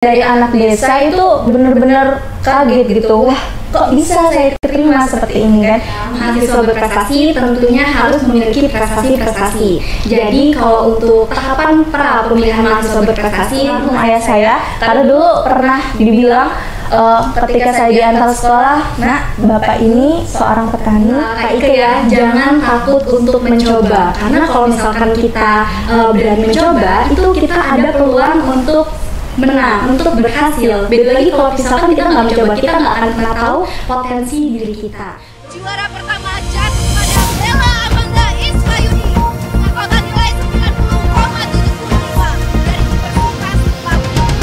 dari anak desa itu benar-benar kaget gitu, wah kok bisa saya terima seperti ini kan. Mahasiswa berprestasi tentunya harus memiliki prestasi-prestasi. Jadi kalau untuk tahapan pra pemilihan mahasiswa berprestasi, Ayah saya, karena dulu pernah dibilang ketika saya diantar sekolah, nak bapak ini seorang petani. Kak Ike ya, jangan takut untuk mencoba. Karena kalau misalkan kita berani mencoba, itu kita ada peluang untuk menang, untuk berhasil. Beda lagi kalau misalkan kita nggak mencoba, kita nggak akan pernah tahu potensi diri kita. Juara pertama jatuh pada Bella Amanda Ismayudi. Mahkota nilai 90,75 dari Universitas Lampung.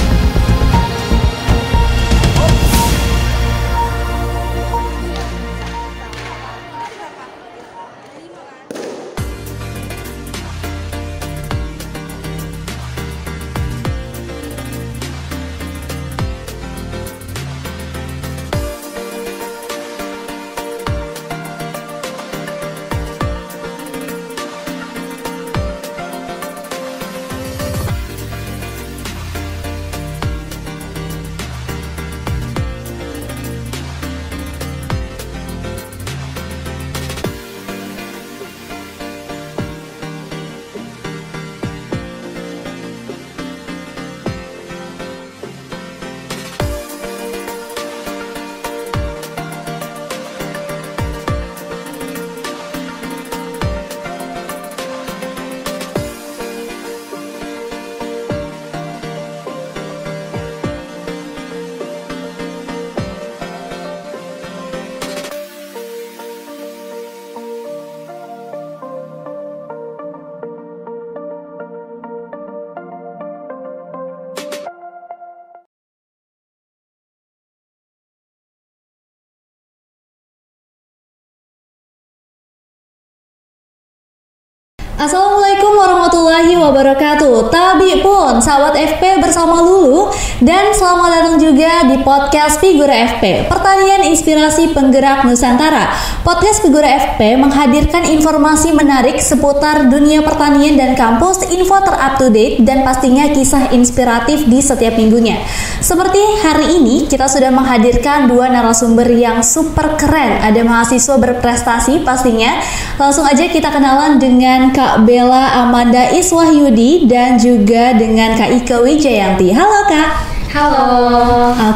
Assalamualaikum warahmatullahi wabarakatuh. Tabi pun sahabat FP bersama Lulu, dan selamat datang juga di podcast Figura FP, Pertanian Inspirasi Penggerak Nusantara. Podcast Figura FP menghadirkan informasi menarik seputar dunia pertanian dan kampus, info terup to date, dan pastinya kisah inspiratif di setiap minggunya. Seperti hari ini kita sudah menghadirkan dua narasumber yang super keren. Ada mahasiswa berprestasi pastinya. Langsung aja kita kenalan dengan Kak Bella Amanda Iswahyudi dan juga dengan Kak Ike Wijayanti. Halo Kak. Halo.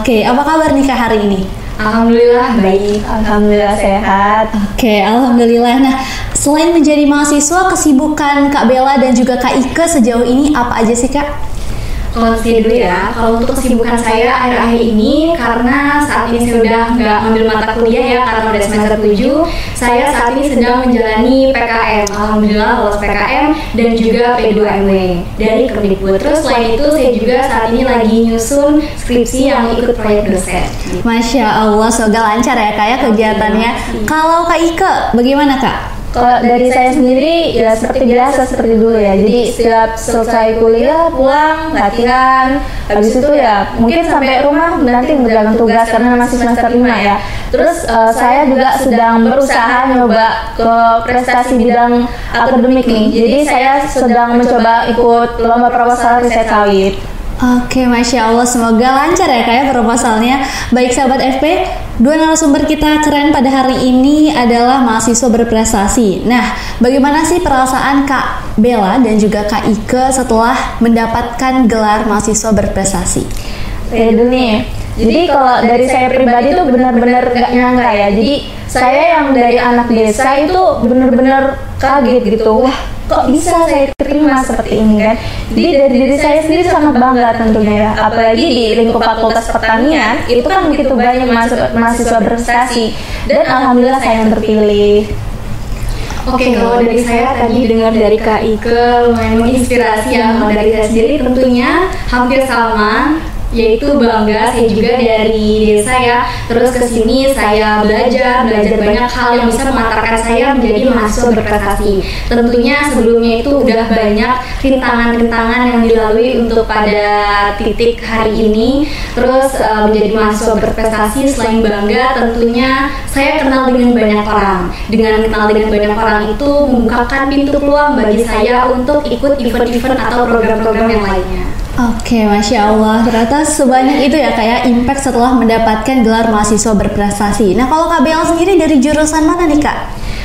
Oke, apa kabar nih Kak hari ini? Alhamdulillah baik. Alhamdulillah sehat. Oke, alhamdulillah. Nah, selain menjadi mahasiswa, kesibukan Kak Bella dan juga Kak Ike sejauh ini apa aja sih Kak? Kalau saya dulu ya, kalau untuk kesibukan saya akhir-akhir ini, karena saat ini saya udah nggak ngambil mata kuliah ya, karena udah semester 7, saya saat ini sedang menjalani PKM. Alhamdulillah lolos PKM dan juga P2MW dari Kemdikbud. Terus selain itu saya juga saat ini lagi nyusun skripsi yang ikut proyek dosen. Masya Allah, semoga lancar ya Kak ya kegiatannya. Kalau Kak Ike, bagaimana Kak? Kalau dari saya sendiri ya seperti biasa, seperti dulu ya. Jadi setiap selesai kuliah pulang latihan, habis itu ya mungkin sampai rumah nanti mengerjakan tugas karena masih semester 5 ya. Terus saya juga sedang berusaha nyoba ke prestasi bidang akademik nih. Jadi saya sedang mencoba ikut lomba proposal riset sawit. Oke, Masya Allah, semoga lancar ya Kak ya proposalnya. Baik sahabat FP, dua narasumber kita keren pada hari ini adalah mahasiswa berprestasi. Nah, bagaimana sih perasaan Kak Bella dan juga Kak Ike setelah mendapatkan gelar mahasiswa berprestasi? Ya dulu nih. Jadi kalau dari saya pribadi tuh benar-benar gak nyangka ya. Jadi saya yang dari anak desa itu benar-benar kaget gitu. Wah, kok bisa saya terima seperti ini kan. Jadi dari diri saya sendiri sangat bangga tentunya ya. Apalagi di lingkup Fakultas Pertanian itu kan begitu banyak mahasiswa berprestasi, dan alhamdulillah saya yang terpilih. Oke, kalau dari saya tadi dengar dari Kak Ike lumayan menginspirasi ya. Dari saya sendiri tentunya hampir sama, yaitu bangga. Saya juga dari desa ya, terus kesini saya belajar banyak hal yang bisa mengantarkan saya menjadi mahasiswa berprestasi. Tentunya sebelumnya itu udah banyak rintangan-rintangan yang dilalui untuk pada titik hari ini. Terus menjadi mahasiswa berprestasi, selain bangga tentunya saya kenal dengan banyak orang. Dengan kenal dengan banyak orang itu membukakan pintu peluang bagi saya untuk ikut event-event atau program-program yang lainnya. Oke, Masya Allah. Ternyata sebanyak itu ya Kak ya, impact setelah mendapatkan gelar mahasiswa berprestasi. Nah, kalau Kak Bella sendiri dari jurusan mana nih Kak?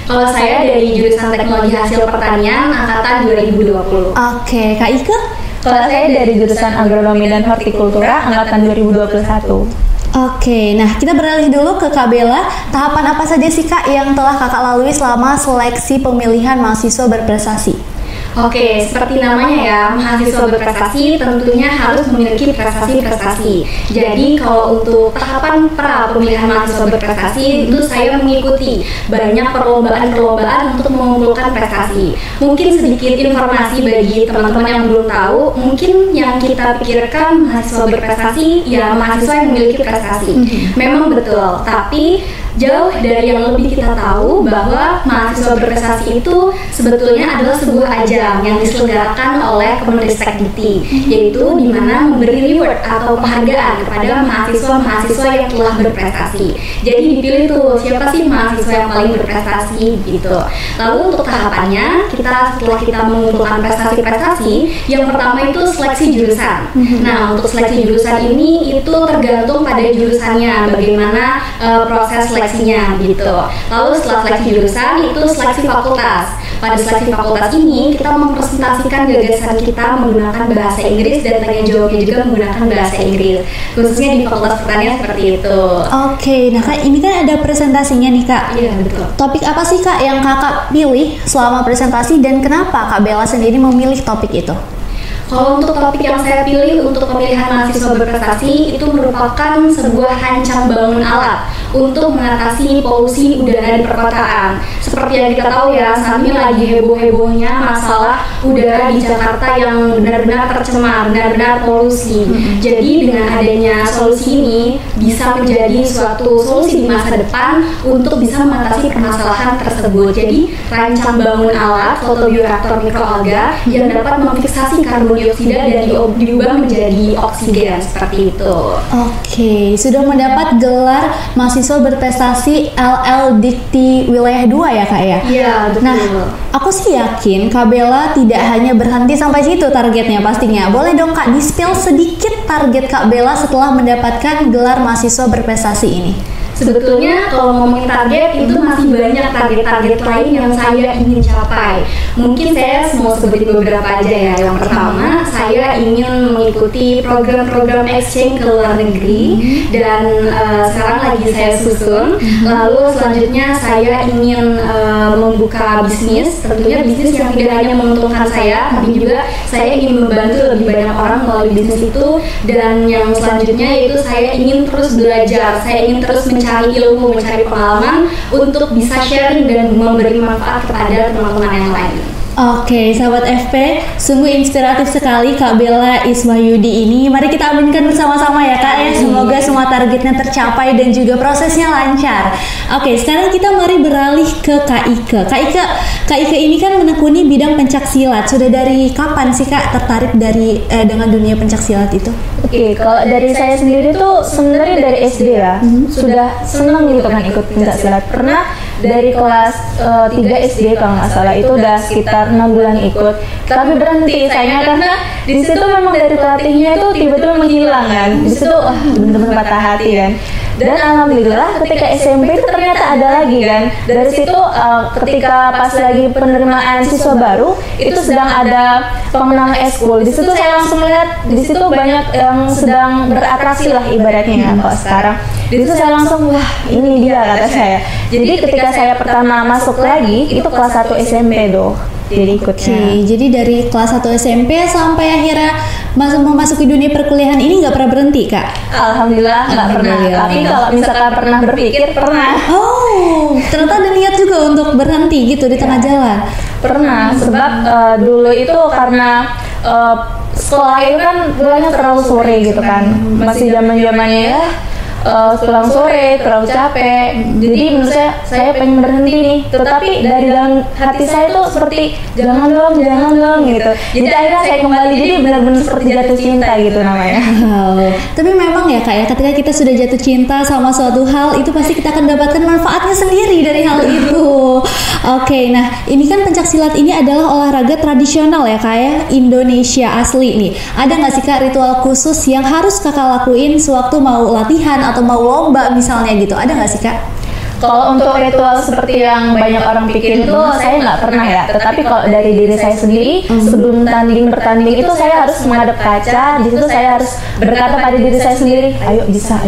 Kalau saya dari jurusan Teknologi Hasil Pertanian angkatan 2020. Oke, Kak Ike? Kalau saya dari jurusan Agronomi dan Hortikultura angkatan 2021. Oke, nah kita beralih dulu ke Kak Bella. Tahapan apa saja sih Kak yang telah Kakak lalui selama seleksi pemilihan mahasiswa berprestasi? Oke, seperti namanya ya, mahasiswa berprestasi tentunya harus memiliki prestasi-prestasi. Jadi kalau untuk tahapan pra pemilihan mahasiswa berprestasi itu saya mengikuti banyak perlombaan-perlombaan untuk mengumpulkan prestasi. Mungkin sedikit informasi bagi teman-teman yang belum tahu, mungkin yang kita pikirkan mahasiswa berprestasi ya mahasiswa yang memiliki prestasi. Memang betul, tapi jauh dari yang lebih kita tahu bahwa mahasiswa berprestasi itu sebetulnya adalah sebuah ajang yang diselenggarakan oleh Kemenristek-Dikti, yaitu di mana memberi reward atau penghargaan kepada mahasiswa-mahasiswa yang telah berprestasi. Jadi dipilih tuh siapa sih mahasiswa yang paling berprestasi gitu. Lalu untuk tahapannya, setelah kita mengumpulkan prestasi-prestasi, yang pertama itu seleksi jurusan. Nah, untuk seleksi jurusan ini itu tergantung pada jurusannya, bagaimana proses seleksinya gitu. Lalu setelah seleksi jurusan itu seleksi fakultas. Pada seleksi fakultas ini kita mempresentasikan gagasan kita menggunakan bahasa Inggris dan tanya jawabnya juga menggunakan bahasa Inggris, khususnya di Fakultas Pertanian seperti itu. Oke, nah Kak ini kan ada presentasinya nih Kak. Iya betul. Topik apa sih Kak yang Kakak pilih selama presentasi dan kenapa Kak Bella sendiri memilih topik itu? Kalau untuk topik yang saya pilih untuk pemilihan mahasiswa berprestasi itu merupakan sebuah hancam bangun alat untuk mengatasi polusi udara di perkotaan. Seperti yang kita tahu ya, saat ini lagi heboh-hebohnya masalah udara di Jakarta yang benar-benar tercemar, benar-benar polusi. Jadi dengan adanya solusi ini bisa menjadi suatu solusi di masa depan untuk bisa mengatasi permasalahan tersebut. Jadi rancang bangun alat fotobioreaktor mikroalga yang dapat memfiksasi karbon dioksida dan diubah menjadi oksigen seperti itu. Oke, sudah mendapat gelar mahasiswa berprestasi LL Dikti Wilayah 2 ya Kak ya? Iya, betul. Nah, aku sih yakin Kak Bella tidak hanya berhenti sampai situ targetnya pastinya. Boleh dong Kak di-spill sedikit target Kak Bella setelah mendapatkan gelar mahasiswa berprestasi ini? Sebetulnya kalau ngomongin target itu masih banyak target-target lain yang saya ingin capai. Mungkin saya mau sebutin beberapa aja ya. Yang pertama, saya ingin mengikuti program-program exchange ke luar negeri dan sekarang lagi saya susun. Lalu selanjutnya saya ingin membuka bisnis, tentunya bisnis yang tidak hanya menguntungkan saya, tapi juga saya ingin membantu lebih banyak orang melalui bisnis itu. Dan yang selanjutnya yaitu saya ingin terus belajar, saya ingin terus mencari ilmu, mencari pengalaman untuk bisa sharing dan memberi manfaat kepada teman-teman yang lain. Oke, sahabat FP, sungguh inspiratif sekali Kak Bella Ismayudi ini. Mari kita aminkan bersama-sama ya Kak ya. Semoga semua targetnya tercapai dan juga prosesnya lancar. Oke, sekarang kita mari beralih ke Kak Ike. Kak Ike ini kan menekuni bidang pencaksilat. Sudah dari kapan sih Kak tertarik dengan dunia pencaksilat itu? Oke, kalau dari saya sendiri tuh sebenarnya dari SD ya, sudah senang gitu kan ikut pencaksilat. Pernah dari kelas 3 SD kalau nggak salah, itu udah sekitar 6 bulan ikut, tapi berhenti sayangnya karena di situ memang dari pelatihnya itu tiba-tiba menghilang kan. Di situ bener-bener patah hati kan. Dan alhamdulillah ketika SMP itu ternyata ada lagi kan. Dari situ ketika pas lagi penerimaan siswa baru itu sedang ada pemenang eskul. Di situ saya langsung melihat di situ banyak yang sedang beratraksi lah ibaratnya kalau sekarang. Di situ saya langsung wah ini dia kata saya. Jadi ketika saya pertama masuk lagi itu kelas 1 SMP tuh. Jadi ikutnya. Jadi dari kelas 1 SMP sampai akhirnya memasuki dunia perkuliahan ini nggak pernah berhenti Kak? Alhamdulillah nggak pernah. Tapi kalau misalkan pernah berpikir pernah. Oh, ternyata ada niat juga untuk berhenti gitu di tengah jalan. Pernah, sebab dulu itu karena sekolah itu kan pulangnya terlalu sore gitu kan. Masih zaman-zamannya ya pulang sore terlalu capek. Jadi menurut saya pengen berhenti nih. Tetapi dari dalam hati saya tuh seperti jangan dong gitu. Jadi akhirnya saya kembali, jadi benar-benar seperti jatuh cinta gitu namanya. Wow. Tapi memang ya Kak ya, ketika kita sudah jatuh cinta sama suatu hal, itu pasti kita akan mendapatkan manfaatnya sendiri dari hal itu. Oke, nah ini kan pencaksilat ini adalah olahraga tradisional ya Kak ya, Indonesia asli nih. Ada nggak sih Kak ritual khusus yang harus Kakak lakuin sewaktu mau latihan atau mau lomba misalnya gitu? Ada nggak sih Kak? Kalau untuk ritual seperti yang banyak orang pikir itu saya nggak pernah ya. Tetapi kalau dari diri saya sendiri, sebelum bertanding itu saya harus menghadap kaca. Di situ saya harus berkata pada diri saya sendiri, ayo bisa.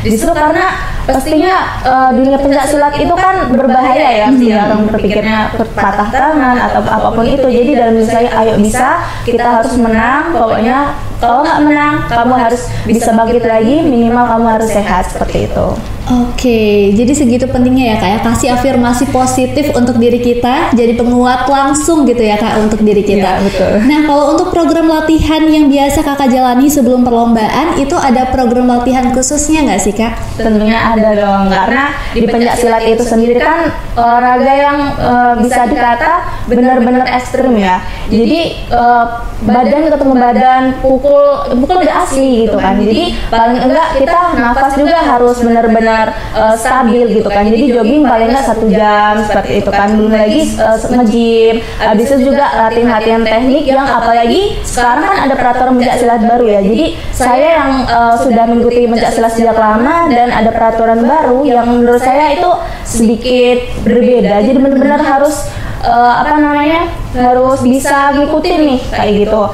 Justru karena pastinya dunia pencaksilat itu kan berbahaya ya. Orang berpikirnya patah tangan atau apapun itu. Jadi dalam diri saya, ayo bisa, kita harus menang. Pokoknya kalau nggak menang, kamu harus bisa bangkit lagi. Minimal kamu harus sehat, seperti itu. Oke, jadi segitu pentingnya ya Kak ya, kasih afirmasi positif untuk diri kita, jadi penguat langsung gitu ya Kak untuk diri kita. Ya, betul. Nah, kalau untuk program latihan yang biasa Kakak jalani sebelum perlombaan, itu ada program latihan khususnya nggak sih Kak? Tentunya ada dong, karena di pencaksilat itu sendiri kan olahraga yang bisa dikata benar-benar ekstrim ya. Jadi badan ketemu badan, pukul udah asli gitu kan. Jadi paling enggak kita nafas juga harus benar-benar stabil gitu kan. Jadi jogging paling enggak 1 jam seperti itu kan. Belum lagi nge-gym. Habis itu juga latihan teknik yang apalagi sekarang kan ada peraturan pencaksilat baru ya. Jadi saya yang sudah mengikuti pencaksilat sejak lama dan ada peraturan baru yang menurut saya itu sedikit berbeda. Jadi benar-benar harus harus bisa ngikutin nih kayak gitu.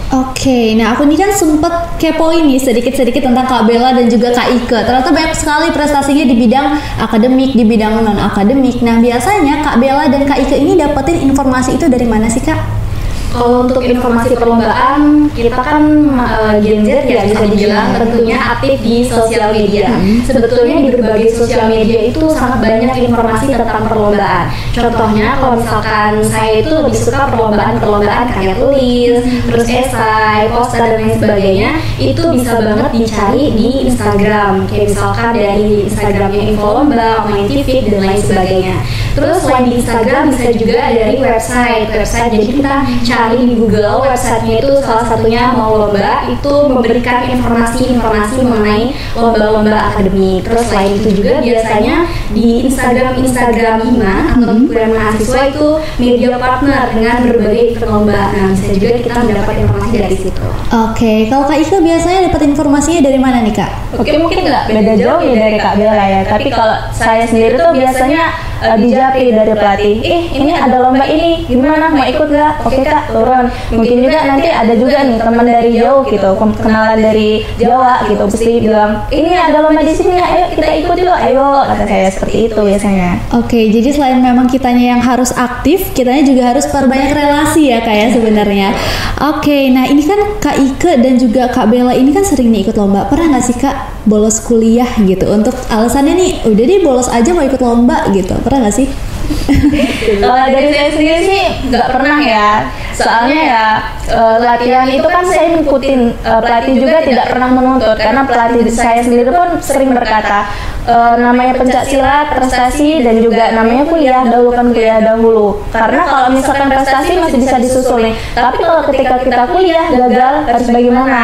Oke, nah aku ini kan sempet kepoin nih sedikit-sedikit tentang Kak Bella dan juga Kak Ike. Ternyata banyak sekali prestasinya di bidang akademik, di bidang non-akademik. Nah biasanya Kak Bella dan Kak Ike ini dapetin informasi itu dari mana sih Kak? Kalau untuk informasi perlombaan, kita kan Gen Z ya bisa dibilang tentunya aktif di sosial media. Sebetulnya di berbagai sosial media itu sangat banyak informasi tentang perlombaan. Contohnya kalau misalkan saya itu lebih suka perlombaan karya tulis, terus esai, poster dan lain sebagainya, itu bisa banget dicari di Instagram. Kayak misalkan dari Instagramnya Infolomba, Maintific dan lain sebagainya. Terus selain di Instagram bisa juga dari website. Jadi kita cari di Google, websitenya itu salah satunya Mau Lomba, itu memberikan informasi mengenai lomba-lomba akademik. Terus selain itu juga biasanya di Instagram HIMA atau Himpunan Mahasiswa itu media partner dengan berbagai event lomba. Nah bisa juga kita mendapat informasi dari situ. Oke, kalau Kak Ika biasanya dapat informasinya dari mana nih Kak? Oke, mungkin nggak beda jauh ya dari Kak Bella ya. Tapi kalau saya sendiri tuh biasanya dijapri dari pelatih. Ini ada lomba ini, gimana mau ikut nggak? Oke Kak, turun. Mungkin juga nanti ada juga nih teman dari jauh gitu, kenalan dari Jawa gitu, pasti bilang ini ada lomba di sini, ayo kita ikut yuk, ayo, kata saya seperti itu biasanya. Oke, jadi selain memang kitanya yang harus aktif, kitanya juga harus perbanyak relasi ya Kak ya sebenarnya. Oke, nah ini kan Kak Ike dan juga Kak Bella ini kan sering nih ikut lomba. Pernah nggak sih Kak bolos kuliah gitu untuk alasannya nih udah deh bolos aja mau ikut lomba gitu? Pernah nggak sih? Dari saya sendiri sih nggak pernah ya. Soalnya ya latihan itu kan saya ngikutin, pelatih juga tidak pernah menuntut, karena pelatih saya sendiri pun sering berkata namanya pencaksilat prestasi dan juga namanya kuliah, dahulukan kuliah dahulu. Karena kalau misalkan prestasi masih bisa disusul nih, tapi kalau ketika kita kuliah gagal harus bagaimana?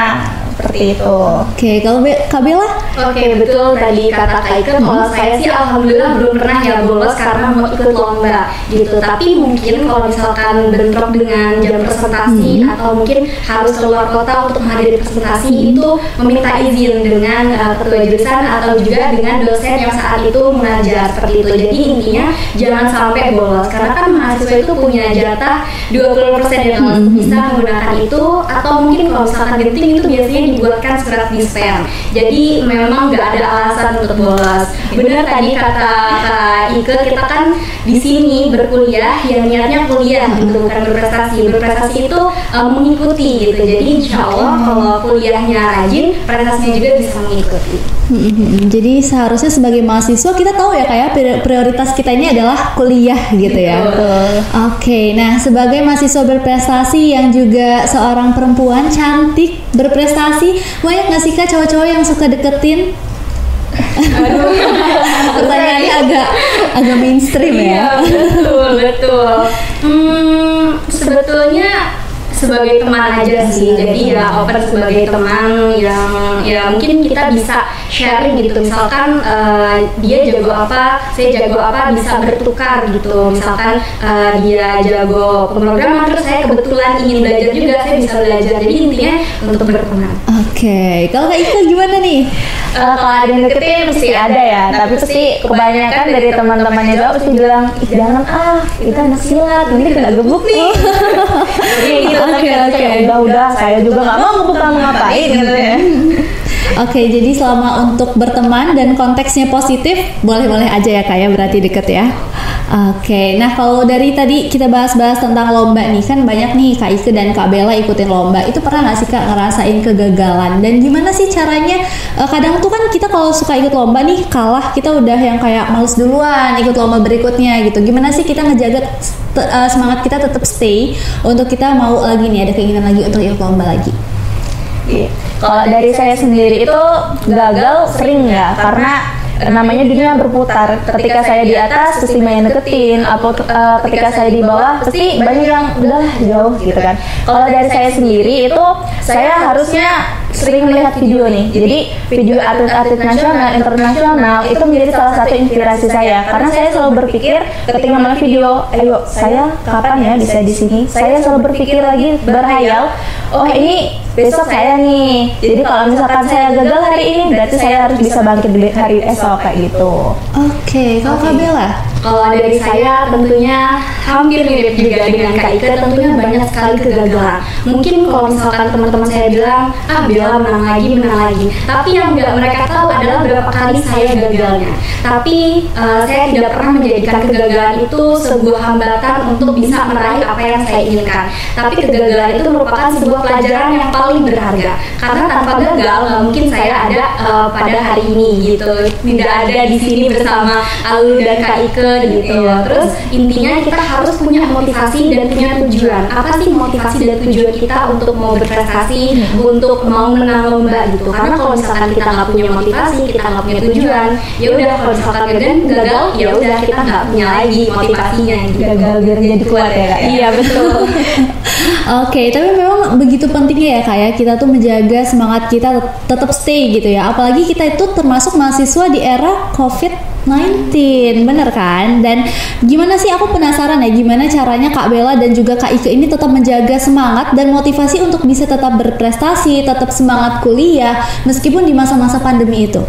Seperti itu. Oke, kalau Kak Bella? Oke, betul tadi kata Kak Ike. Kalau saya sih alhamdulillah belum pernah ya bolos karena mau ikut lomba gitu. Tapi mungkin kalau misalkan bentrok dengan jam presentasi atau mungkin harus keluar kota untuk menghadiri presentasi, itu meminta izin dengan ketua jurusan atau juga dengan dosen yang saat itu mengajar, seperti itu. Jadi intinya jangan sampai bolos, karena kan mahasiswa itu punya jatah 20% yang bisa menggunakan itu, atau mungkin kalau misalkan genting itu biasanya dibuatkan surat dispen. Jadi memang nggak ada alasan untuk bolos. Benar tadi kata Kak Ike, kita kan di sini berkuliah yang niatnya kuliah gitu, bukan berprestasi. Berprestasi itu mengikuti gitu. Jadi insya Allah kalau kuliahnya rajin, prestasinya juga bisa mengikuti. Jadi seharusnya sebagai mahasiswa kita tahu ya kayak prioritas kita ini adalah kuliah gitu ya. Oke, nah sebagai mahasiswa berprestasi yang juga seorang perempuan cantik berprestasi menginspirasi. Banyak nggak sih Kak cowok-cowok yang suka deketin? Pertanyaannya agak mainstream ya. Betul. Sebetulnya sebagai teman aja sih, jadi ya open sebagai teman yang ya mungkin kita bisa sharing gitu, misalkan dia jago apa, saya jago apa, bisa bertukar gitu, misalkan dia jago pemrograman terus saya kebetulan ingin belajar juga, saya bisa belajar, jadi intinya untuk berteman. Oke, kalau Kak Ika gimana nih? Kalau ada yang deketin pasti ada ya, tapi pasti kebanyakan dari teman-temannya juga pasti bilang, ih jangan kita anak silat, nanti kena gebuk nih. Jadi gitu, udah saya juga nggak mau gebuk kamu ngapain gitu ya. Oke, jadi selama untuk berteman dan konteksnya positif, boleh-boleh aja ya Kak ya, berarti deket ya. Oke, nah kalau dari tadi kita bahas-bahas tentang lomba nih, kan banyak nih Kak Ike dan Kak Bella ikutin lomba. Itu pernah nggak sih Kak ngerasain kegagalan? Dan gimana sih caranya? Kadang tuh kan kita kalau suka ikut lomba nih, kalah kita udah yang kayak males duluan ikut lomba berikutnya gitu. Gimana sih kita ngejaga semangat kita tetap stay untuk kita mau lagi nih, ada keinginan lagi untuk ikut lomba lagi? Kalau dari saya sendiri itu gagal sering ya, karena namanya dunia berputar. Ketika saya di atas pasti banyak deketin, atau ketika saya di bawah pasti banyak yang udah jauh gitu kan. Kalau dari saya sendiri itu saya harusnya sering melihat video nih. Jadi video atlet-atlet nasional, internasional itu menjadi salah satu inspirasi saya. Karena saya selalu berpikir ketika melihat video, ayo saya kapan ya bisa di sini? Saya selalu berpikir lagi, berhayal, oh ini besok saya nih. Jadi kalau misalkan saya gagal hari ini, berarti saya harus bisa bangkit di hari esok kayak gitu. Oke, kalau Kak Bella? Kalau dari saya tentunya hampir mirip juga dengan Kak Ika, tentunya banyak sekali kegagalan. Mungkin kalau misalkan teman-teman saya bilang, Bella menang lagi. Tapi yang nggak mereka tahu adalah berapa kali saya gagalnya. Tapi saya tidak pernah menjadikan kegagalan itu sebuah hambatan untuk bisa meraih apa yang saya inginkan. Tapi kegagalan itu merupakan sebuah pelajaran yang paling berharga. Karena tanpa gagal nggak mungkin saya ada pada hari ini gitu. Tidak ada di sini bersama Alu dan Kak Ike gitu. Terus intinya kita harus punya motivasi dan punya tujuan. Apa sih motivasi dan tujuan kita untuk mau berprestasi, untuk mau menang lomba gitu? Karena kalau misalkan kita nggak punya motivasi, kita nggak punya tujuan, ya udah kalau misalkan gagal, ya udah kita nggak punya lagi motivasinya. Gitu. Gagal biar jadi kuat ya Kak. Iya betul. Oke, tapi memang begitu pentingnya ya Kak ya, kita tuh menjaga semangat kita tetap stay gitu ya. Apalagi kita itu termasuk mahasiswa di era COVID-19, bener kan? Dan gimana sih, aku penasaran ya, gimana caranya Kak Bella dan juga Kak Ike ini tetap menjaga semangat dan motivasi untuk bisa tetap berprestasi, tetap semangat kuliah meskipun di masa-masa pandemi itu?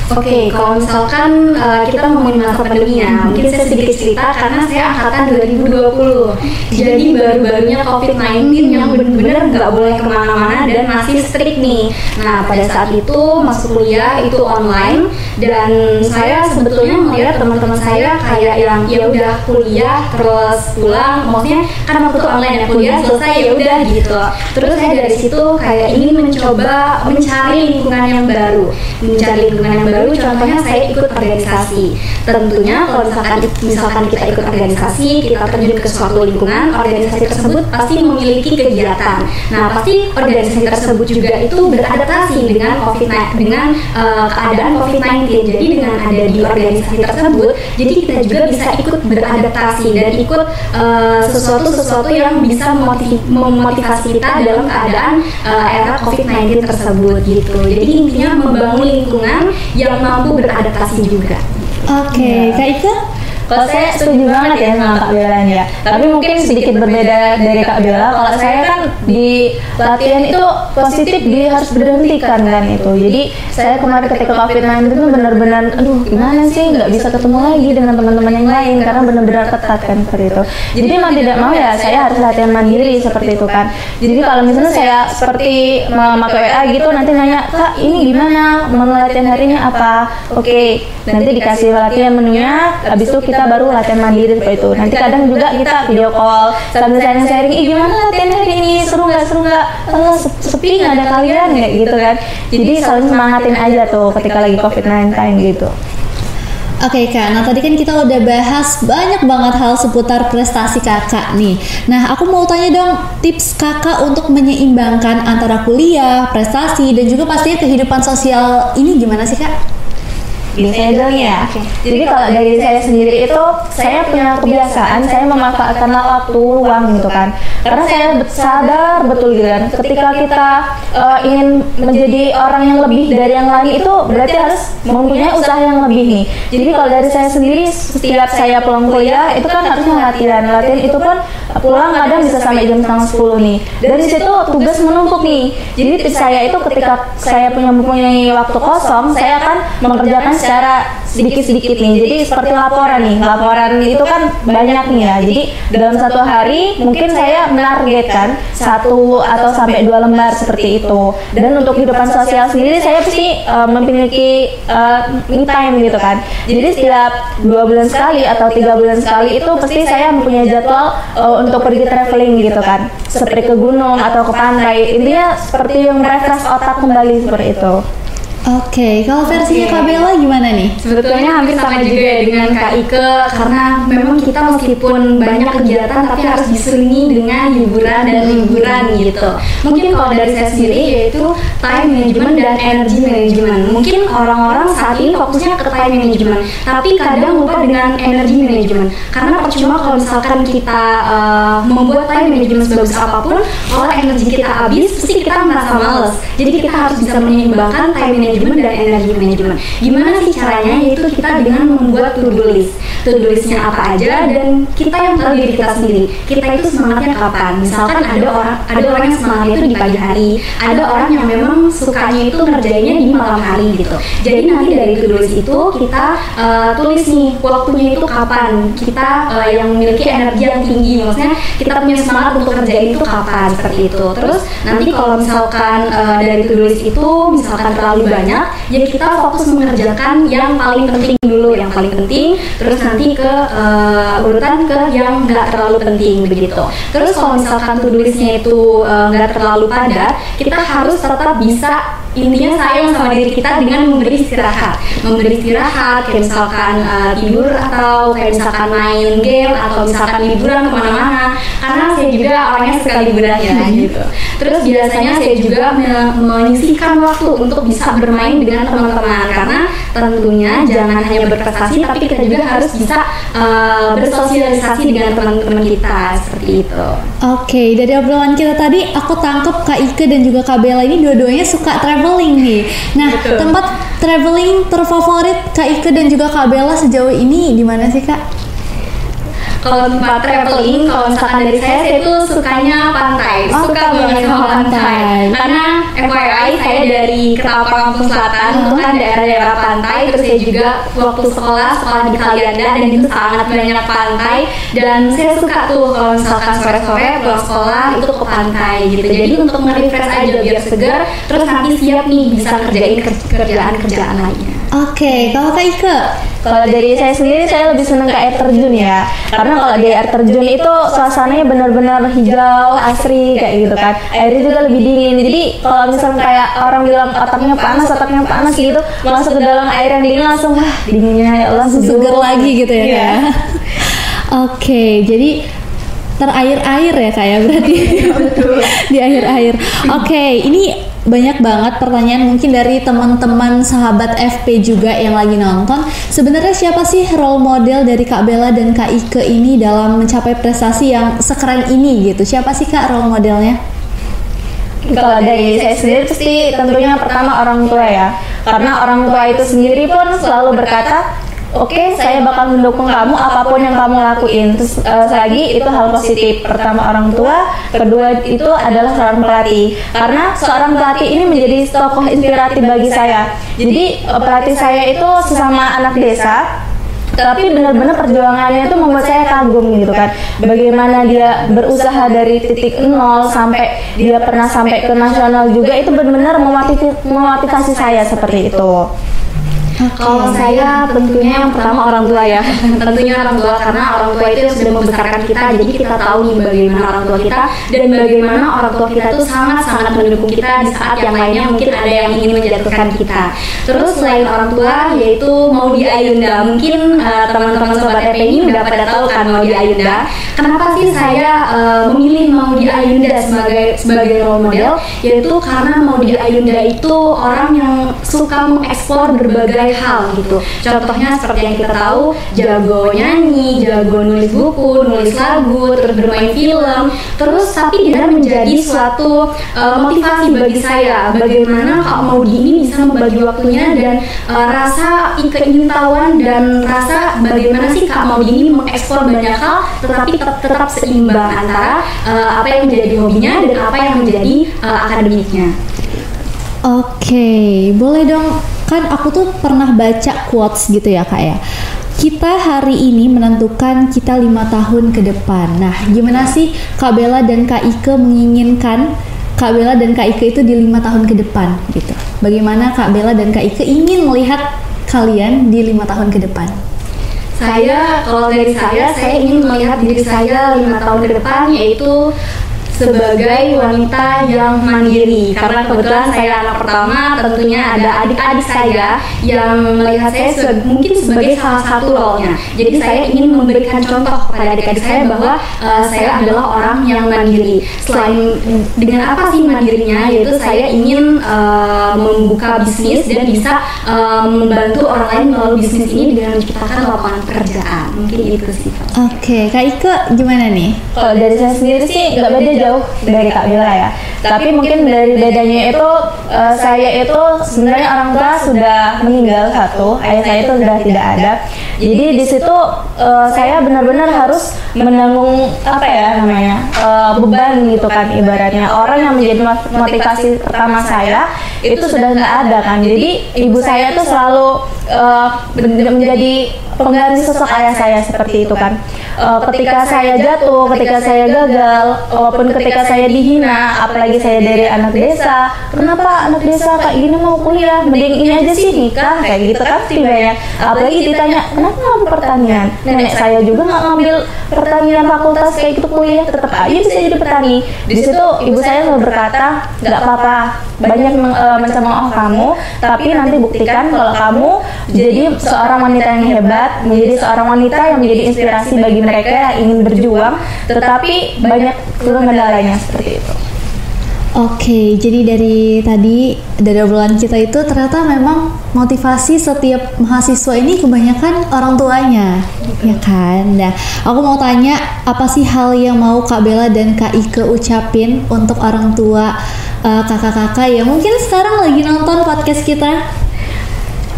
Oke, kalau misalkan kita ngomongin masa pandemi ya, mungkin saya sedikit cerita karena saya angkatan 2020. Jadi baru-barunya COVID-19 yang benar-benar nggak boleh kemana-mana dan masih strict nih. Nah, pada saat itu masuk kuliah itu online dan saya sebetulnya melihat teman-teman saya kayak yang ya udah kuliah terus pulang, maksudnya kan waktu itu online ya, kuliah selesai ya udah gitu. Terus saya dari situ kayak ingin mencoba mencari lingkungan yang baru, contohnya saya ikut organisasi. Tentunya kalau misalkan kita ikut organisasi, kita terjun ke suatu lingkungan, organisasi tersebut pasti memiliki kegiatan. Nah, pasti organisasi tersebut juga itu beradaptasi dengan keadaan COVID-19. Jadi dengan ada di organisasi tersebut, jadi kita juga bisa ikut beradaptasi dan ikut sesuatu yang bisa memotivasi kita dalam keadaan era COVID-19 tersebut gitu. Jadi intinya membangun lingkungan yang mampu beradaptasi juga. Oke, Kak Ika? Kalau saya setuju banget ya sama Kak Bella ya. Tapi mungkin sedikit berbeda dari Kak Bella. Kalau saya kan di latihan itu positif harus berhentikan kan itu. Jadi saya kemarin ketika COVID-19 itu benar-benar, gimana sih nggak bisa ketemu lagi dengan teman-teman yang lain karena benar-benar ketat kan seperti itu. Jadi mau tidak mau ya saya harus latihan mandiri seperti itu kan. Jadi kalau misalnya saya seperti memakai WA gitu nanti nanya, Kak ini gimana? Mau latihan hari ini apa? Oke, nanti dikasih latihan menunya. Habis itu kita baru latihan mandiri seperti itu. Nanti kadang juga kita video call sambil sharing-sharing, gimana latihan hari ini, seru nggak? Sepi nggak ada kalian kayak gitu kan. Jadi saling semangatin aja tuh ketika lagi COVID-19 gitu. Oke Kak, nah tadi kan kita udah bahas banyak banget hal seputar prestasi Kakak nih. Nah aku mau tanya dong tips Kakak untuk menyeimbangkan antara kuliah, prestasi, dan juga pastinya kehidupan sosial ini gimana sih Kak? Gini saya dong ya. Jadi kalau dari saya sendiri itu saya punya kebiasaan saya memanfaatkan waktu luang gitu kan. Karena saya sadar betul gitu kan. Ketika kita ingin menjadi orang yang lebih dari yang lain itu berarti harus mempunyai usaha yang lebih nih. Jadi kalau dari saya sendiri setiap saya pulang kuliah itu kan harusnya latihan. Latihan itu pun pulang kadang bisa sampai jam 9:30 nih. Dan di situ tugas menumpuk nih. Jadi tips saya itu ketika saya mempunyai waktu kosong saya akan mengerjakan secara sedikit-sedikit nih. Jadi seperti laporan nih. Laporan itu kan banyak nih ya. Jadi dalam satu hari mungkin saya menargetkan 1 atau sampai 2 lembar seperti itu. Dan untuk kehidupan sosial sendiri saya pasti memiliki me time gitu kan. Jadi setiap 2 bulan sekali atau 3 bulan sekali itu pasti saya mempunyai jadwal untuk pergi traveling gitu kan. Seperti ke gunung atau ke pantai. Intinya seperti yang refresh otak kembali seperti itu. Oke, kalau versinya Kak Bella gimana nih? Sebetulnya hampir sama juga ya dengan Kak Ike, karena memang kita meskipun banyak kegiatan tapi harus diselingi dengan hiburan dan liburan gitu. Mungkin kalau dari saya sendiri yaitu time management dan energy management. Mungkin orang-orang saat ini fokusnya ke time management, tapi kadang lupa dengan energy management. Karena percuma kalau misalkan kita membuat time management sebagus apapun, kalau energi kita habis, pasti kita merasa males. Jadi kita harus bisa menyeimbangkan time management dan energi manajemen. Gimana sih caranya? Yaitu kita dengan membuat to-do list. To-do listnya apa aja dan kita yang tahu diri kita sendiri. Kita itu semangatnya kapan? Misalkan ada orang yang semangatnya itu di pagi hari, ada orang yang memang sukanya itu ngerjainnya di malam hari gitu. Jadi nanti dari to-do list itu kita tulis nih waktunya itu kapan. Kita yang memiliki energi yang tinggi, maksudnya kita punya semangat untuk ngerjain itu kapan seperti itu. Terus nanti kalau misalkan dari to-do list itu misalkan terlalu banyak, ya kita fokus mengerjakan yang paling penting dulu, yang paling penting, terus nanti ke urutan ke yang nggak terlalu penting begitu. Terus kalau misalkan to-do listnya itu nggak terlalu padat, kita harus tetap bisa intinya sayang sama diri kita dengan memberi istirahat, kayak misalkan tidur atau kayak misalkan main game atau misalkan liburan kemana-mana. Karena saya juga orangnya suka liburan ya gitu. Terus biasanya saya juga menyisihkan waktu untuk bisa bermain dengan teman-teman, karena tentunya jangan hanya berprestasi tapi kita juga harus bisa bersosialisasi dengan teman-teman kita seperti itu. Oke, dari obrolan kita tadi aku tangkep Kak Ike dan juga Kak Bella ini dua-duanya suka traveling nih. Nah, Betul. tempat traveling terfavorit Kak Ike dan juga Kak Bella sejauh ini di mana sih Kak? Kalau tempat traveling, kalau misalkan dari saya itu sukanya pantai. Suka banget sama pantai. Karena FYI saya dari Ketapang Lampung Selatan, itu kan daerah-daerah pantai. Terus saya juga waktu sekolah di Kalianda dan itu sangat banyak pantai. Dan saya suka tuh kalau misalkan sore-sore pulang sekolah itu ke pantai gitu. Jadi untuk nge-refresh aja biar segar. Terus nanti siap nih bisa kerjain kerjaan-kerjaan lainnya. Oke, kalau Kak Ike? Kalau dari saya sendiri saya lebih senang ke air terjun ya. Karena kalau di air terjun itu suasananya benar-benar hijau, asri kayak gitu kan. Airnya juga lebih dingin. Jadi kalau misalnya kayak orang bilang otaknya panas gitu, masuk ke dalam air yang dingin langsung wah dinginnya ya Allah Seger lagi gitu ya Kak? Iya. Oke, jadi terair-air ya Kak ya berarti? Di air-air. Oke, ini banyak banget pertanyaan mungkin dari teman-teman sahabat FP juga yang lagi nonton. Sebenarnya siapa sih role model dari Kak Bella dan Kak Ike ini dalam mencapai prestasi yang sekeren ini gitu? Siapa sih Kak role modelnya? Kalau dari saya sendiri pasti tentunya pertama orang tua ya. Karena orang tua itu sendiri pun selalu berkata, oke, saya bakal mendukung kamu apapun yang kamu lakuin. Terus lagi itu hal positif. Pertama orang tua, kedua itu adalah seorang pelatih. Karena seorang pelatih ini menjadi tokoh inspiratif bagi saya. Jadi pelatih saya itu sesama anak desa, tapi benar-benar perjuangannya itu membuat saya kagum gitu kan. Bagaimana dia berusaha dari titik nol sampai dia pernah sampai ke nasional juga, itu benar-benar memotivasi saya seperti itu. Kalau saya tentunya yang pertama orang tua ya. Tentunya orang tua, karena orang tua itu yang sudah membesarkan kita, jadi kita tahu nih bagaimana orang tua kita dan bagaimana orang tua kita tuh sangat-sangat mendukung kita di saat yang lainnya mungkin ada yang ingin menjatuhkan kita. Terus selain orang tua yaitu Maudy Ayunda. Mungkin teman-teman sobat EP ini udah pada tahu kan Maudy Ayunda. Kenapa sih saya memilih Maudy Ayunda sebagai role model? Yaitu karena Maudy Ayunda itu orang yang suka mengeksplor berbagai hal gitu. Contohnya seperti yang kita tahu, jago nyanyi, jago nulis buku, nulis lagu, terus bermain film. Terus tapi dia menjadi suatu motivasi bagi saya. Bagaimana Kak Maudy ini bisa membagi waktunya dan rasa keingintahuan dan rasa bagaimana sih Kak Maudy ini mengeksplor banyak hal, tetapi tetap seimbang antara apa yang menjadi hobinya dan apa yang menjadi akademiknya. Oke, boleh dong. Kan aku tuh pernah baca quotes gitu ya Kak ya. Kita hari ini menentukan kita 5 tahun ke depan. Nah, gimana sih Kak Bella dan Kak Ike menginginkan Kak Bella dan Kak Ike itu di 5 tahun ke depan gitu? Bagaimana Kak Bella dan Kak Ike ingin melihat kalian di 5 tahun ke depan? Kalau dari saya ingin melihat diri saya 5 tahun ke depan yaitu sebagai wanita yang mandiri, karena kebetulan saya anak pertama, tentunya ada adik-adik saya yang melihat saya mungkin sebagai salah satu role-nya. Jadi saya ingin memberikan contoh kepada adik-adik saya bahwa saya adalah orang yang mandiri. Selain dengan apa sih mandirinya, yaitu saya ingin membuka bisnis dan bisa membantu orang lain melalui bisnis ini dengan menciptakan lapangan pekerjaan. Mungkin itu sih. Oke, Kak Ike gimana nih? Kalau dari saya sendiri sih nggak beda jauh dari Kak Bella ya. Tapi mungkin dari bedanya itu saya itu sebenarnya orang tua sudah meninggal satu, ayah saya itu sudah tidak ada. Jadi di situ saya benar-benar harus menanggung beban gitu kan, ibaratnya orang yang menjadi motivasi pertama saya itu sudah nggak ada kan. Jadi ibu saya tuh selalu menjadi pengganti sosok ayah saya seperti itu kan. Ketika saya jatuh, ketika saya gagal, walaupun ketika saya dihina, apalagi saya dari anak desa, kenapa anak desa kayak gini mau kuliah, mending ini aja sih nikah, kayak gitu kan banyak. Apalagi ditanya, kenapa ngambil pertanian? Nenek saya juga nggak ngambil pertanian fakultas kayak gitu kuliah, tetap aja bisa jadi petani. Di situ ibu saya selalu berkata, nggak apa-apa, banyak mencemooh kamu, tapi nanti buktikan kalau kamu jadi seorang wanita yang hebat, menjadi seorang wanita yang menjadi inspirasi bagi mereka yang ingin berjuang, tetapi banyak kendalanya seperti itu. Oke, jadi dari obrolan kita itu ternyata memang motivasi setiap mahasiswa ini kebanyakan orang tuanya, ya kan? Nah, aku mau tanya, apa sih hal yang mau Kak Bella dan Kak Ike ucapin untuk orang tua kakak-kakak yang mungkin sekarang lagi nonton podcast kita?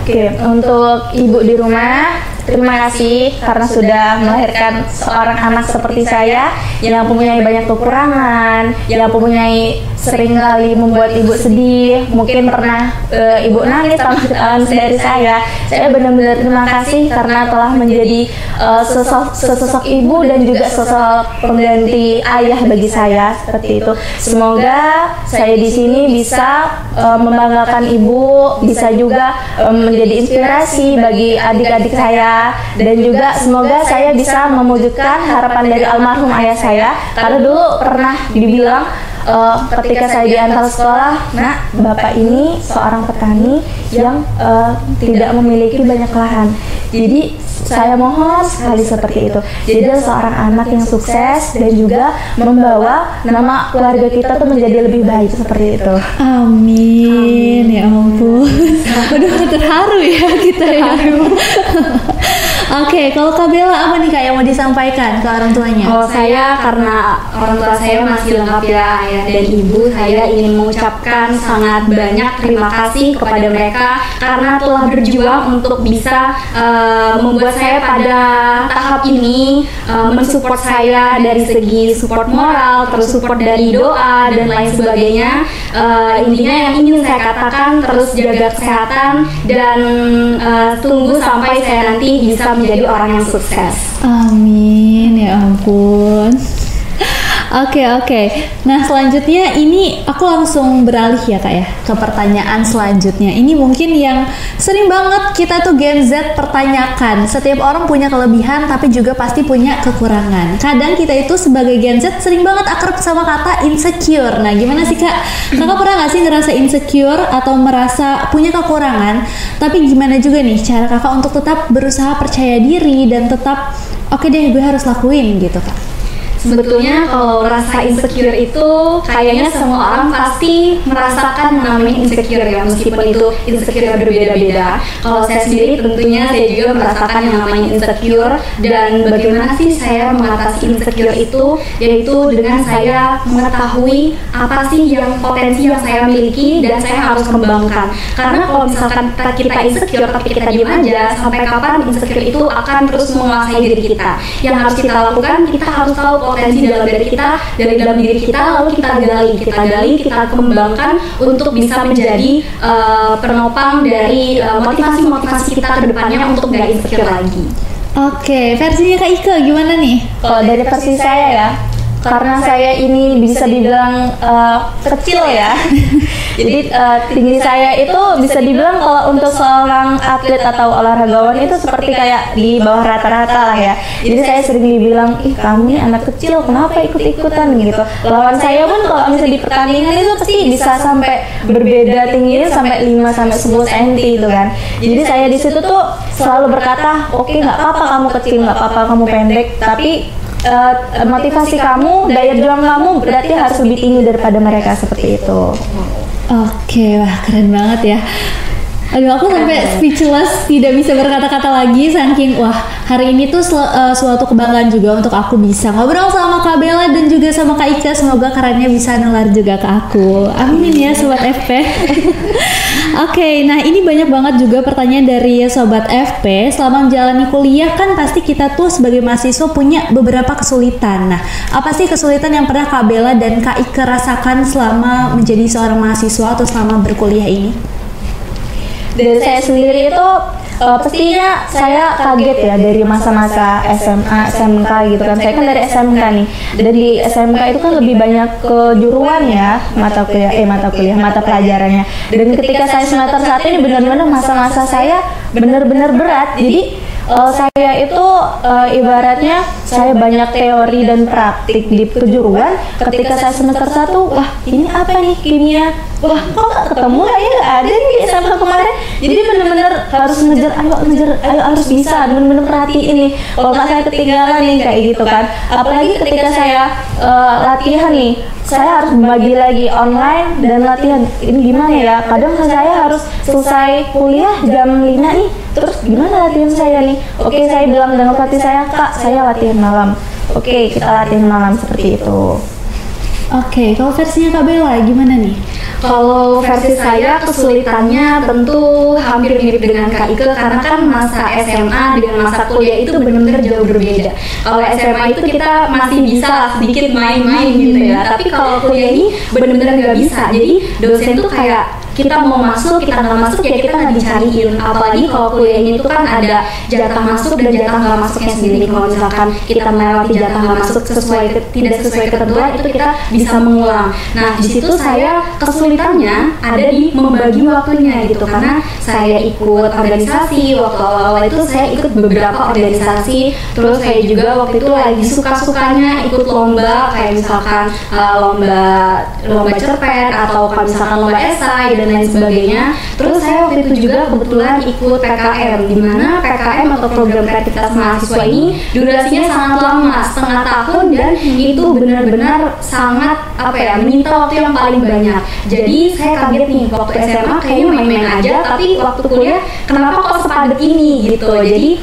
Oke, untuk ibu di rumah, terima kasih karena sudah melahirkan seorang anak seperti saya yang mempunyai banyak kekurangan, yang mempunyai seringkali membuat ibu sedih. Mungkin pernah ibu nangis dari saya. Saya benar-benar terima kasih karena telah menjadi sosok ibu dan juga sosok pengganti ayah bagi saya seperti itu. Semoga saya di sini bisa membanggakan ibu, bisa juga menjadi inspirasi bagi adik-adik saya, dan juga semoga saya bisa mewujudkan harapan dari almarhum ayah saya, karena dulu pernah dibilang ketika saya diantar sekolah, nak, bapak ini seorang petani yang tidak memiliki banyak lahan. Jadi saya mohon sekali seperti itu. Jadi seorang anak yang sukses dan juga membawa nama keluarga kita tuh menjadi lebih baik seperti itu. Amin. Ya ampun. Aduh, terharu ya kita ya. Oke, kalau Kak Bella apa nih Kak yang mau disampaikan ke orang tuanya? Kalau saya, karena orang tua saya masih lengkap ya, ayah dan ibu, saya ingin mengucapkan sangat banyak terima kasih kepada mereka karena telah berjuang untuk bisa membuat saya pada tahap ini, mensupport saya dari segi support moral, terus support dari doa dan lain sebagainya. Intinya yang ingin saya katakan, terus jaga kesehatan dan tunggu sampai saya nanti bisa menjadi orang yang sukses. Amin, ya ampun. Oke. Nah selanjutnya ini aku langsung beralih ya Kak ya ke pertanyaan selanjutnya. Ini mungkin yang sering banget kita tuh Gen Z pertanyakan. Setiap orang punya kelebihan tapi juga pasti punya kekurangan. Kadang kita itu sebagai Gen Z sering banget akrab sama kata insecure. Nah gimana sih Kak? Kakak pernah gak sih ngerasa insecure atau merasa punya kekurangan? Tapi gimana juga nih cara kakak untuk tetap berusaha percaya diri dan tetap oke deh gue harus lakuin gitu Kak? Sebetulnya kalau rasa insecure itu kayaknya semua orang pasti merasakan namanya insecure ya, meskipun itu insecure berbeda-beda. Kalau saya sendiri tentunya saya juga merasakan yang namanya insecure, dan bagaimana sih saya mengatasi insecure itu, yaitu dengan saya mengetahui apa sih yang potensi yang saya miliki dan saya harus kembangkan. Karena kalau misalkan kita insecure tapi kita diam aja, sampai kapan insecure itu akan terus menguasai diri kita. Yang harus kita lakukan, kita harus tahu potensi dalam diri kita, dari dalam diri kita, lalu kita gali, kita kembangkan untuk bisa menjadi penopang dari motivasi-motivasi kita ke depannya untuk nggak insecure lagi. Oke, versinya Kak Ike gimana nih? Kalau dari versi saya ya, karena saya ini bisa dibilang kecil ya. Jadi tinggi saya itu bisa dibilang kalau untuk seorang atlet atau olahragawan itu seperti kayak di bawah rata-rata lah ya. Jadi saya sering dibilang, ih kamu nih anak kecil kenapa ikut-ikutan gitu. Lawan saya pun kalau misalnya di pertandingan itu pasti bisa sampai berbeda tingginya sampai 5-10 cm itu kan. Jadi saya di situ tuh selalu berkata, oke nggak apa-apa kamu kecil, nggak apa-apa kamu pendek, tapi motivasi kamu, daya juang kamu berarti harus lebih tinggi daripada mereka, seperti itu. Oke, wah keren banget ya. Aduh, aku sampai speechless, tidak bisa berkata-kata lagi saking wah hari ini tuh suatu kebanggaan juga untuk aku bisa ngobrol sama Kak Bella dan juga sama Kak Ika. Semoga kerennya bisa nular juga ke aku. Amin ya Sobat FP. Oke, nah ini banyak banget juga pertanyaan dari Sobat FP. Selama menjalani kuliah kan pasti kita tuh sebagai mahasiswa punya beberapa kesulitan. Nah, apa sih kesulitan yang pernah Kak Bella dan Kak Ika rasakan selama menjadi seorang mahasiswa atau selama berkuliah ini? Dari saya sendiri itu pastinya saya kaget ya dari masa-masa SMA, SMK gitu kan. Saya kan dari SMK nih, dan di SMK itu kan lebih banyak kejuruan ya mata pelajarannya. Dan ketika saya semester 1 ini benar-benar masa-masa saya benar-benar berat. Jadi saya itu ibaratnya saya banyak teori dan praktik di kejuruan. Ketika saya semester 1, wah ini apa nih kimia? Wah kok gak ketemu ya, gak ada nih sama kemarin. Jadi benar-benar harus ngejar, ayo harus bisa, benar-benar perhatiin nih. Kalau nggak saya ketinggalan nih kayak gitu kan. Apalagi ketika saya latihan nih, saya harus membagi lagi online dan latihan. Ini gimana ya? Kadang saya harus selesai kuliah jam 5 nih. Terus gimana latihan saya nih? Oke, saya bilang dengan pelatih saya, Kak, saya latihan malam. Oke, kita latihan malam seperti itu. Oke, kalau versinya Kak Bella gimana nih? Kalau versi saya kesulitannya tentu hampir mirip dengan Kak Ike, karena kan masa SMA dengan masa kuliah itu benar-benar jauh berbeda. Kalau SMA itu kita masih bisa sedikit main-main gitu ya, tapi kalau kuliah ini benar-benar nggak bisa. Jadi dosen tuh kayak kita mau masuk, kita nggak masuk ya kita nggak dicariin. Apalagi kalau kuliah ini tuh kan ada jatah masuk dan jatah nggak masuknya sendiri. Kalau misalkan kita melewati jatah nggak masuk tidak sesuai ketentuan, itu kita bisa mengulang. Nah di situ saya kesulitannya ada di membagi waktunya gitu, karena saya ikut organisasi. Waktu awal-awal itu saya ikut beberapa organisasi, terus saya juga waktu itu lagi suka-sukanya ikut lomba, kayak misalkan lomba cerpen atau kalau misalkan lomba esai dan lain sebagainya. Terus saya waktu itu juga kebetulan ikut PKM, di mana PKM atau program kreativitas mahasiswa ini durasinya sangat lama, setengah tahun, dan itu benar-benar sangat menyita waktu yang paling banyak. Jadi saya kaget nih, waktu SMA kayaknya main-main aja, tapi waktu kuliah kenapa kok sepadat ini gitu. Jadi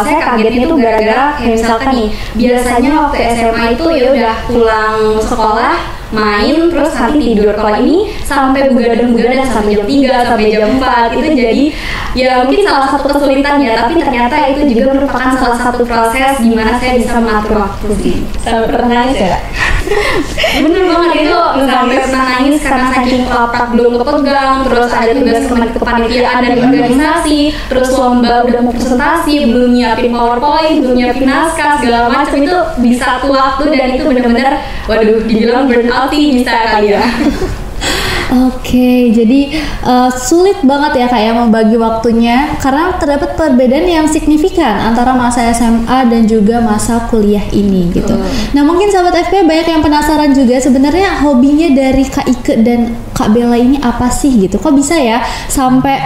saya kagetnya tuh gara-gara kayak misalkan nih, biasanya waktu SMA itu ya udah pulang sekolah main terus nanti tidur. Kalau ini sampai begadang sampai jam 3 sampai jam 4, itu jadi ya mungkin salah satu kesulitan ya, tapi ternyata itu juga merupakan salah satu proses gimana saya bisa mengatur waktu sih. Sampai pernah nangis ya Kak? Bener banget itu sampai pernah nangis karena saking lapak belum kepegang, terus ada tugas kepanitiaan dan organisasi, terus lomba udah mau presentasi, belum nyiapin PowerPoint, belum nyiapin naskah segala macam, itu bisa satu waktu dan itu bener-bener waduh dibilang burnout sih bisa kali ya. Oke, jadi sulit banget ya Kak ya membagi waktunya karena terdapat perbedaan yang signifikan antara masa SMA dan juga masa kuliah ini gitu. Nah mungkin sahabat FP banyak yang penasaran juga sebenarnya hobinya dari Kak Ike dan Kak Bella ini apa sih gitu? Kok bisa ya sampai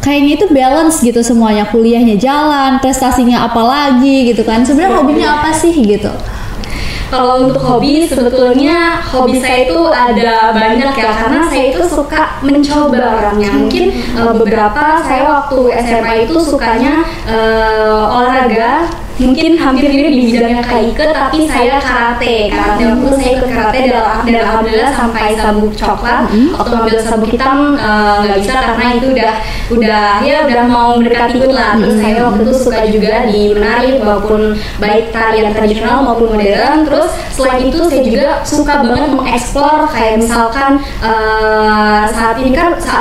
kayaknya itu balance gitu semuanya, kuliahnya jalan, prestasinya apalagi gitu kan? Sebenarnya hobinya apa sih gitu? Kalau untuk hobi, sebetulnya hobi saya itu ada banyak ya, karena saya itu suka mencoba orangnya. Mungkin beberapa saya waktu SMA itu sukanya olahraga, mungkin hampir mirip di bidangnya Kak Ike, tapi saya karate. Waktu saya ikut karate dan alhamdulillah sampai sabuk coklat. Waktu ambil sabuk hitam nggak bisa karena itu udah mau mendekati ikut lah. Terus saya waktu itu suka juga di menari maupun baik tarian tradisional maupun modern. Terus selain itu saya juga suka banget mengeksplor kayak misalkan saat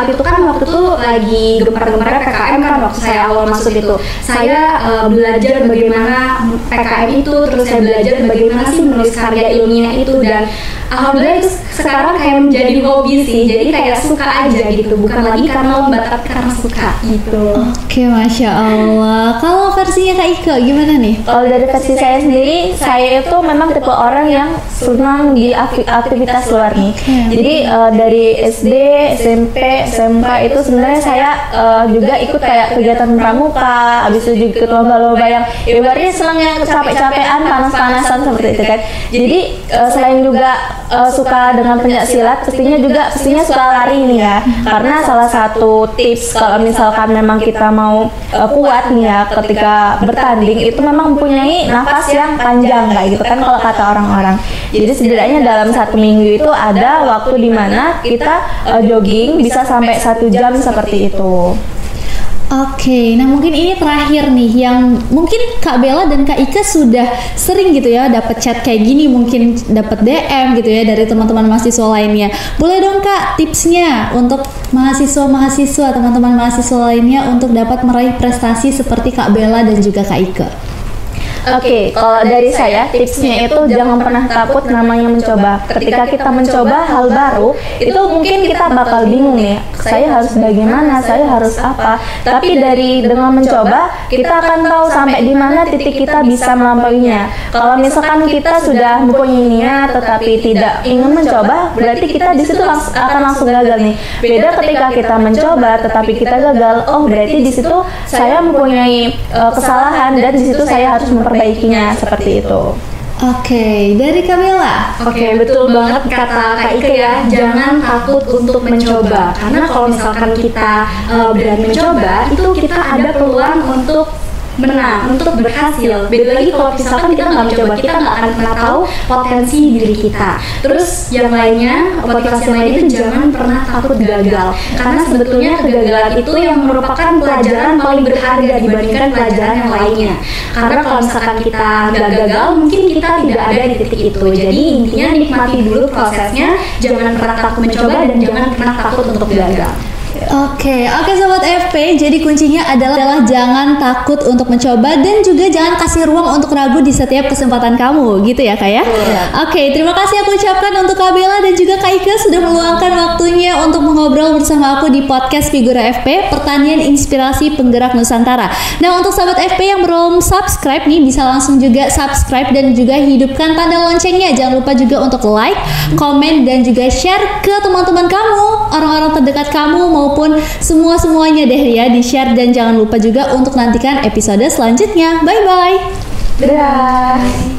itu kan waktu itu lagi gempar-gemparnya PKM kan, waktu saya awal masuk itu saya belajar bagaimana PKM itu, terus saya belajar bagaimana sih menulis karya ilmiah itu, dan alhamdulillah itu sekarang kayak menjadi hobi sih, jadi kayak suka aja gitu, bukan lagi karena lomba tapi karena suka gitu. Oke, Masya Allah. Kalau versinya Kak Ike gimana nih? Kalau dari versi saya sendiri, saya itu memang tipe orang yang senang di aktivitas luar nih. Jadi dari SD, SMP, SMK itu sebenarnya saya juga ikut kayak kegiatan pramuka, habis itu juga ikut lomba-lomba yang ibaratnya senang yang capek-capean, panas-panasan seperti itu kan. Jadi selain juga suka dengan pencaksilat, pastinya suka lari nih ya. Karena salah satu tips kalau misalkan memang kita mau kuat nih ya ketika bertanding itu memang mempunyai nafas yang panjang kayak gitu kan kalau kata orang-orang. Jadi setidaknya dalam 1 minggu itu ada waktu di mana kita jogging bisa sampai 1 jam seperti itu. Oke, nah mungkin ini terakhir nih yang mungkin Kak Bella dan Kak Ike sudah sering gitu ya dapat chat kayak gini, mungkin dapat DM gitu ya dari teman-teman mahasiswa lainnya. Boleh dong Kak tipsnya untuk mahasiswa-mahasiswa, teman-teman mahasiswa lainnya untuk dapat meraih prestasi seperti Kak Bella dan juga Kak Ike. Oke, kalau dari saya tipsnya itu jangan pernah takut namanya mencoba. Ketika kita mencoba hal baru, itu mungkin kita bakal bingung nih, saya harus bagaimana, saya harus apa. Tapi dengan mencoba, kita akan tahu sampai di mana titik kita bisa melampauinya. Kalau misalkan kita sudah mempunyai niat tetapi tidak ingin mencoba, berarti kita di situ akan langsung gagal nih. Beda ketika kita mencoba tetapi kita gagal, oh berarti di situ saya mempunyai kesalahan dan di situ saya harus memperbaikinya seperti itu. Oke, dari Kak Bella. Oke, betul banget kata Kak Ike ya, jangan takut untuk mencoba. Karena kalau misalkan kita berani mencoba, itu kita ada peluang untuk menang, untuk berhasil. Beda lagi kalau misalkan kita nggak mencoba, kita nggak akan pernah tahu potensi diri kita. Terus yang lainnya, motivasi lain itu jangan pernah takut gagal. Karena sebetulnya kegagalan itu yang merupakan pelajaran paling berharga dibandingkan pelajaran yang lainnya. Karena kalau misalkan kita nggak gagal, mungkin kita tidak ada di titik itu. Jadi intinya nikmati dulu prosesnya, jangan pernah takut mencoba dan jangan pernah takut untuk gagal. Oke, Sobat FP, jadi kuncinya adalah jangan takut untuk mencoba dan juga jangan kasih ruang untuk ragu di setiap kesempatan kamu, gitu ya Kak ya? Oke, terima kasih aku ucapkan untuk Kak Bella dan juga Kak Ike sudah meluangkan waktunya untuk mengobrol bersama aku di podcast Figura FP, Pertanian Inspirasi Penggerak Nusantara. Nah, untuk Sobat FP yang belum subscribe nih, bisa langsung juga subscribe dan juga hidupkan tanda loncengnya. Jangan lupa juga untuk like, komen, dan juga share ke teman-teman kamu, orang-orang terdekat kamu, maupun semuanya deh ya, di share. Dan jangan lupa juga untuk nantikan episode selanjutnya. Bye bye. Dadah.